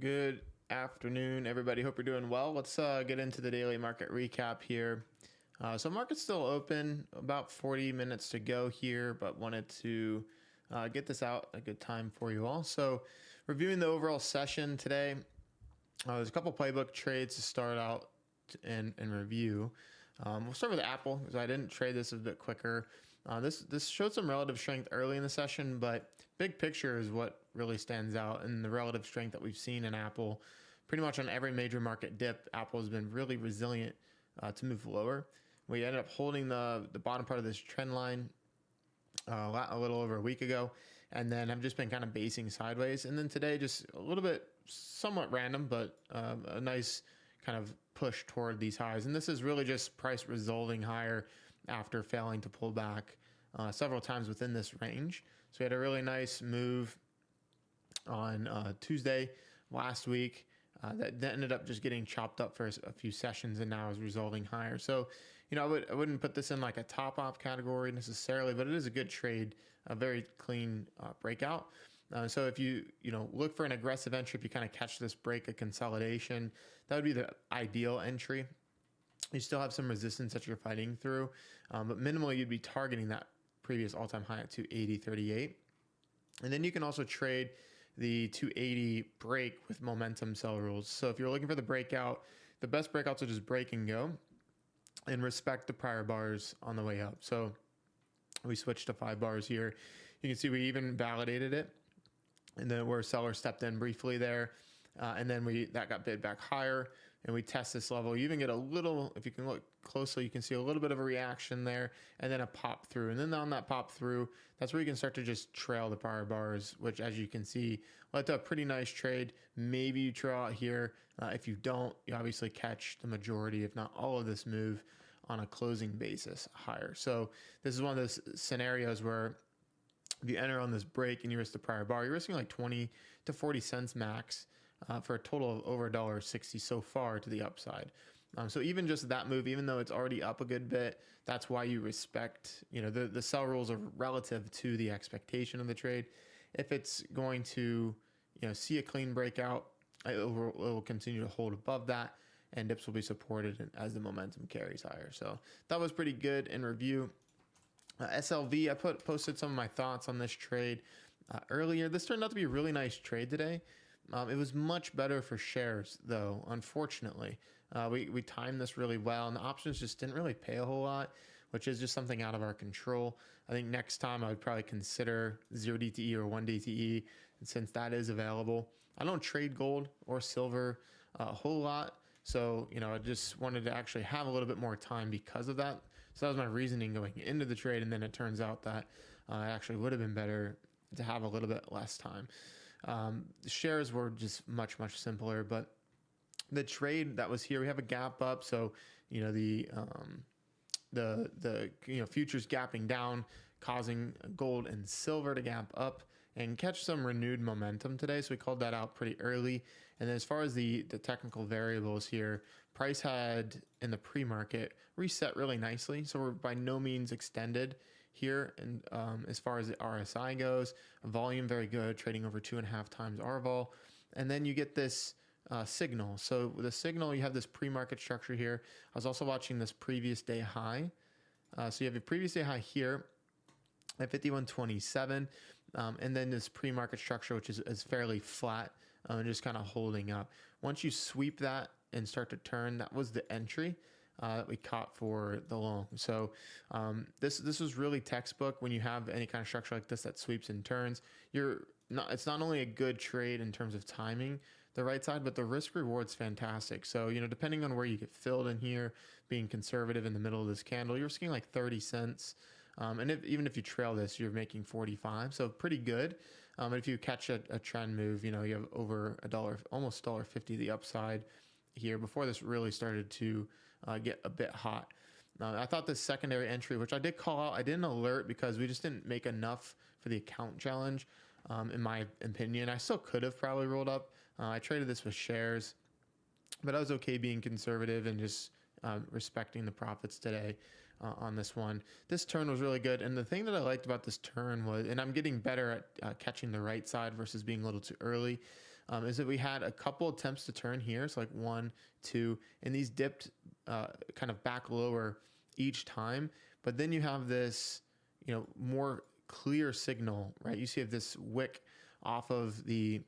Good afternoon, everybody. Hope you're doing well. Let's get into the daily market recap here. So market's still open, about 40 minutes to go here, but wanted to get this out a good time for you all. So reviewing the overall session today, there's a couple playbook trades to start out and review. We'll start with Apple because I didn't trade this a bit quicker. This showed some relative strength early in the session, but big picture is what really stands out, and the relative strength that we've seen in Apple. Pretty much on every major market dip, Apple has been really resilient to move lower. We ended up holding the bottom part of this trend line a little over a week ago, and then I've just been kind of basing sideways. And then today, just a little bit somewhat random, but a nice kind of push toward these highs. And this is really just price resolving higher after failing to pull back several times within this range. So we had a really nice move on Tuesday last week that ended up just getting chopped up for a few sessions and now is resolving higher. So, I wouldn't put this in like a top op category necessarily, but it is a good trade, a very clean breakout. So if you look for an aggressive entry, if you kind of catch this break, a consolidation, that would be the ideal entry. You still have some resistance that you're fighting through, but minimally you'd be targeting that previous all-time high at 280.38. And then you can also trade the 280 break with momentum sell rules. So if you're looking for the breakout, the best breakouts are just break and go and respect the prior bars on the way up. So we switched to 5 bars here. You can see we even validated it, and then where seller stepped in briefly there. And then that got bid back higher, and we test this level. You even get a little, if you can look closely, you can see a little bit of a reaction there, and then a pop through. And then on that pop through, that's where you can start to just trail the prior bars, which, as you can see, led to a pretty nice trade. Maybe you trail out here. If you don't, you obviously catch the majority, if not all of this move on a closing basis higher. So this is one of those scenarios where if you enter on this break and you risk the prior bar, you're risking like 20 to 40 cents max. For a total of over $1.60 so far to the upside. So even just that move, even though it's already up a good bit, that's why you respect, the sell rules are relative to the expectation of the trade. If it's going to, see a clean breakout, it will continue to hold above that, and dips will be supported as the momentum carries higher. So that was pretty good in review. SLV, I posted some of my thoughts on this trade earlier. This turned out to be a really nice trade today. It was much better for shares, though, unfortunately. We timed this really well, and the options just didn't really pay a whole lot, which is just something out of our control. I think next time I would probably consider 0 DTE or 1 DTE, and since that is available. I don't trade gold or silver a whole lot, so I just wanted to actually have a little bit more time because of that. So that was my reasoning going into the trade, and then it turns out that it actually would have been better to have a little bit less time. The shares were just much simpler, but the trade that was here, we have a gap up. So, the futures gapping down, causing gold and silver to gap up and catch some renewed momentum today. So we called that out pretty early. And then as far as the technical variables here, price had in the pre-market reset really nicely. So we're by no means extended here. And as far as the RSI goes, volume very good, trading over 2.5 times RVol. And then you get this signal. So with the signal, you have this pre-market structure here. I was also watching this previous day high. So you have your previous day high here at 51.27, and then this pre-market structure, which is fairly flat and just kind of holding up. Once you sweep that and start to turn, that was the entry that we caught for the long. So this was really textbook. When you have any kind of structure like this that sweeps and turns, it's not only a good trade in terms of timing the right side, but the risk reward's fantastic. So, depending on where you get filled in here, being conservative in the middle of this candle, you're risking like 30 cents. And even if you trail this, you're making 45. So pretty good. And if you catch a trend move, you have over $1, almost $1.50 the upside here before this really started to get a bit hot. I thought this secondary entry, which I did call out, I didn't alert because we just didn't make enough for the account challenge. In my opinion, I still could have probably rolled up. I traded this with shares, but I was okay being conservative and just respecting the profits today on this one. This turn was really good. And the thing that I liked about this turn was, and I'm getting better at catching the right side versus being a little too early. is that we had a couple attempts to turn here. So like 1, 2, and these dipped kind of back lower each time. But then you have this, more clear signal, right? You see this wick off of the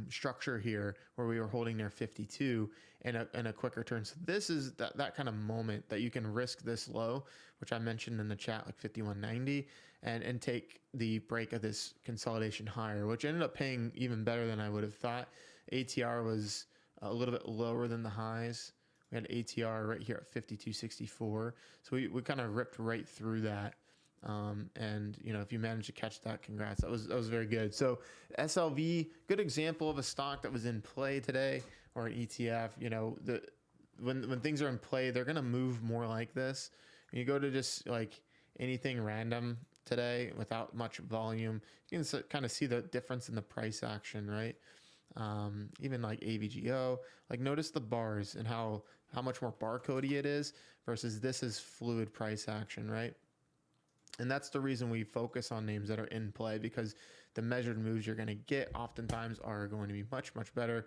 structure here where we were holding near 52 and a quicker turn. So this is that kind of moment that you can risk this low, which I mentioned in the chat, like 51.90, and take the break of this consolidation higher, which ended up paying even better than I would have thought. ATR was a little bit lower than the highs. We had ATR right here at 52.64. So we kind of ripped right through that. And if you manage to catch that, congrats. That was very good. So SLV, good example of a stock that was in play today, or an ETF. When things are in play, they're gonna move more like this. When you go to just like anything random today without much volume, you can kind of see the difference in the price action, right? Even like AVGO, like notice the bars and how much more barcodey it is versus this is fluid price action, right? And that's the reason we focus on names that are in play, because the measured moves you're going to get oftentimes are going to be much, much better.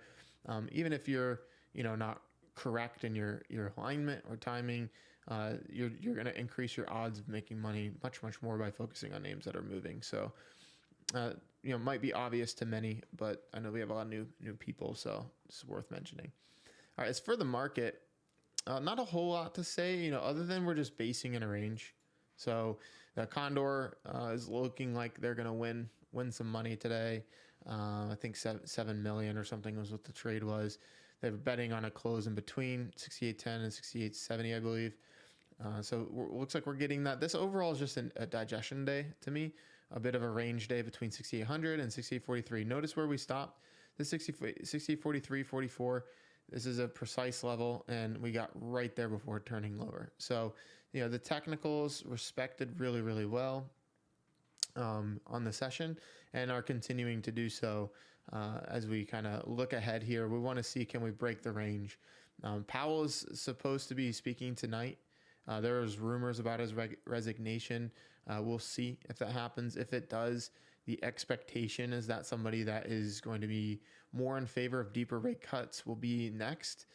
Even if you're, not correct in your alignment or timing, you're going to increase your odds of making money much, much more by focusing on names that are moving. So, might be obvious to many, but I know we have a lot of new people, so it's worth mentioning. All right, as for the market, not a whole lot to say, other than we're just basing in a range. So the Condor is looking like they're going to win some money today. I think 7 million or something was what the trade was. They were betting on a close in between 68.10 and 68.70, I believe. So it looks like we're getting that. This overall is just a digestion day to me, a bit of a range day between 6800 and 6843. Notice where we stopped. The 6843, 44. This is a precise level, and we got right there before turning lower. So, the technicals respected really, really well on the session and are continuing to do so as we kind of look ahead here. We want to see, can we break the range? Powell is supposed to be speaking tonight. There's rumors about his resignation. We'll see if that happens. If it does, the expectation is that somebody that is going to be more in favor of deeper rate cuts will be next.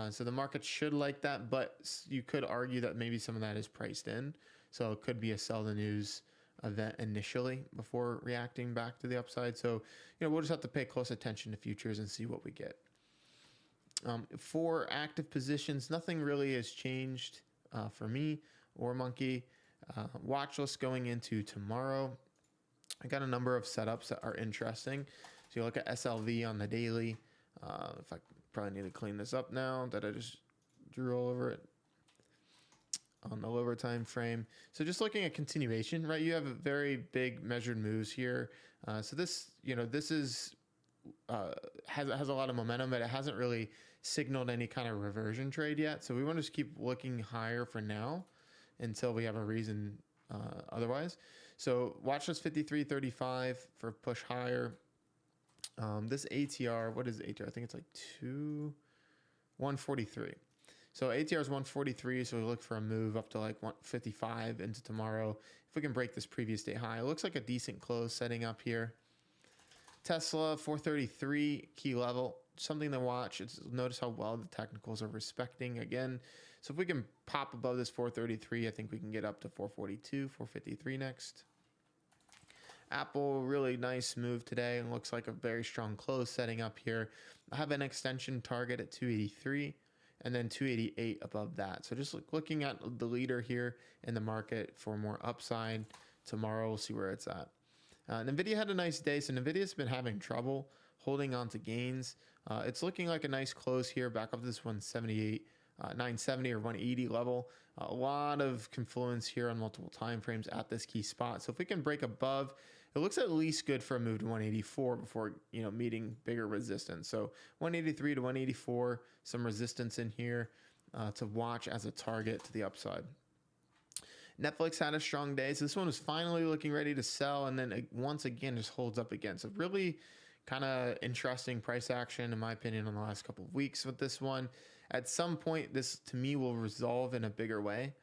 So the market should like that, but you could argue that maybe some of that is priced in. So it could be a sell the news event initially before reacting back to the upside. So, we'll just have to pay close attention to futures and see what we get. For active positions, nothing really has changed for me or Monkey. Watch list going into tomorrow. I got a number of setups that are interesting. So you look at SLV on the daily. If I probably need to clean this up now that I just drew all over it on the lower time frame. So just looking at continuation, right? You have a very big measured moves here. So this, this is has a lot of momentum, but it hasn't really signaled any kind of reversion trade yet. So we want to just keep looking higher for now until we have a reason otherwise. So watch this 53.35 for push higher. This ATR, what is ATR? I think it's like 143. So ATR is 143, so we look for a move up to like 155 into tomorrow. If we can break this previous day high, it looks like a decent close setting up here. Tesla 433 key level, something to watch. Notice how well the technicals are respecting again. So if we can pop above this 433, I think we can get up to 442, 453 next. Apple, really nice move today, and looks like a very strong close setting up here. I have an extension target at 283 and then 288 above that. So just looking at the leader here in the market for more upside. Tomorrow we'll see where it's at. NVIDIA had a nice day. So NVIDIA's been having trouble holding on to gains. It's looking like a nice close here back up to this 178, 970 or 180 level. A lot of confluence here on multiple time frames at this key spot. So if we can break above, it looks at least good for a move to 184 before, meeting bigger resistance. So 183 to 184, some resistance in here to watch as a target to the upside. Netflix had a strong day. So this one was finally looking ready to sell, and then once again just holds up again. So really kind of interesting price action, in my opinion, on the last couple of weeks with this one. At some point, this to me will resolve in a bigger way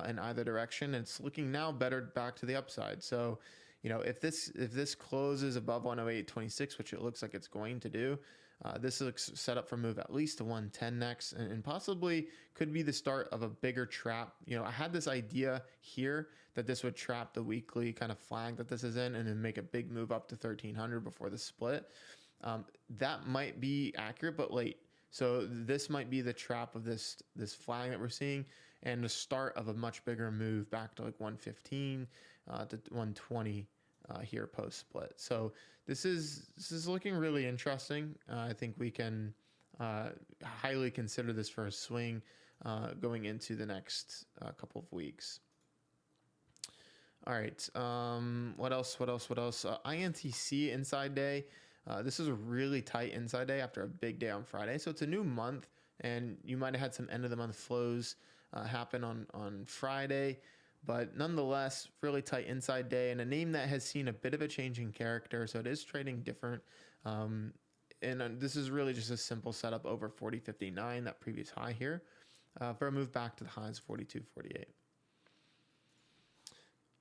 in either direction. It's looking now better back to the upside. So, if this closes above 108.26, which it looks like it's going to do, this looks set up for move at least to 110 next, and possibly could be the start of a bigger trap. I had this idea here that this would trap the weekly kind of flag that this is in, and then make a big move up to 1300 before the split. That might be accurate, but late. So this might be the trap of this flag that we're seeing, and the start of a much bigger move back to like 115 to 120 here post split. So this is looking really interesting. I think we can highly consider this for a swing going into the next couple of weeks. All right. What else? INTC inside day. This is a really tight inside day after a big day on Friday. So it's a new month, and you might have had some end of the month flows happen on Friday. But nonetheless, really tight inside day, and a name that has seen a bit of a change in character. So it is trading different. And this is really just a simple setup over 40.59, that previous high here, for a move back to the highs 42.48.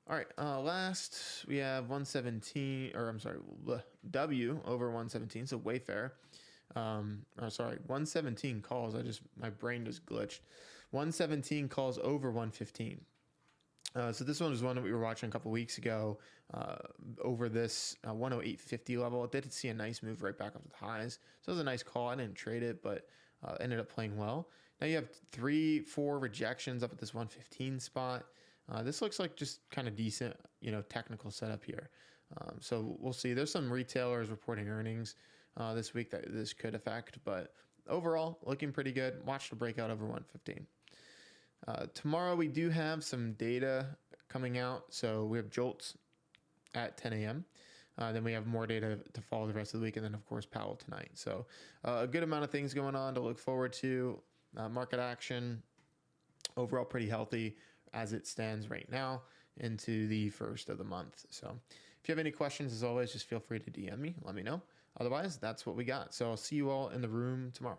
All right, last we have 117, or I'm sorry, W over 117, so Wayfair. 117 calls. My brain just glitched. 117 calls over 115. So this one was one that we were watching a couple weeks ago over this 108.50 level. It did see a nice move right back up to the highs. So it was a nice call. I didn't trade it, but ended up playing well. Now you have 3-4 rejections up at this 115 spot. This looks like just kind of decent, technical setup here. So we'll see. There's some retailers reporting earnings this week that this could affect, but overall looking pretty good. Watch the breakout over 115. Tomorrow we do have some data coming out. So we have JOLTS at 10 a.m. Then we have more data to follow the rest of the week, and then of course Powell tonight. So a good amount of things going on to look forward to. Market action overall pretty healthy as it stands right now into the first of the month. So if you have any questions, as always, just feel free to DM me. Let me know. Otherwise, that's what we got. So I'll see you all in the room tomorrow.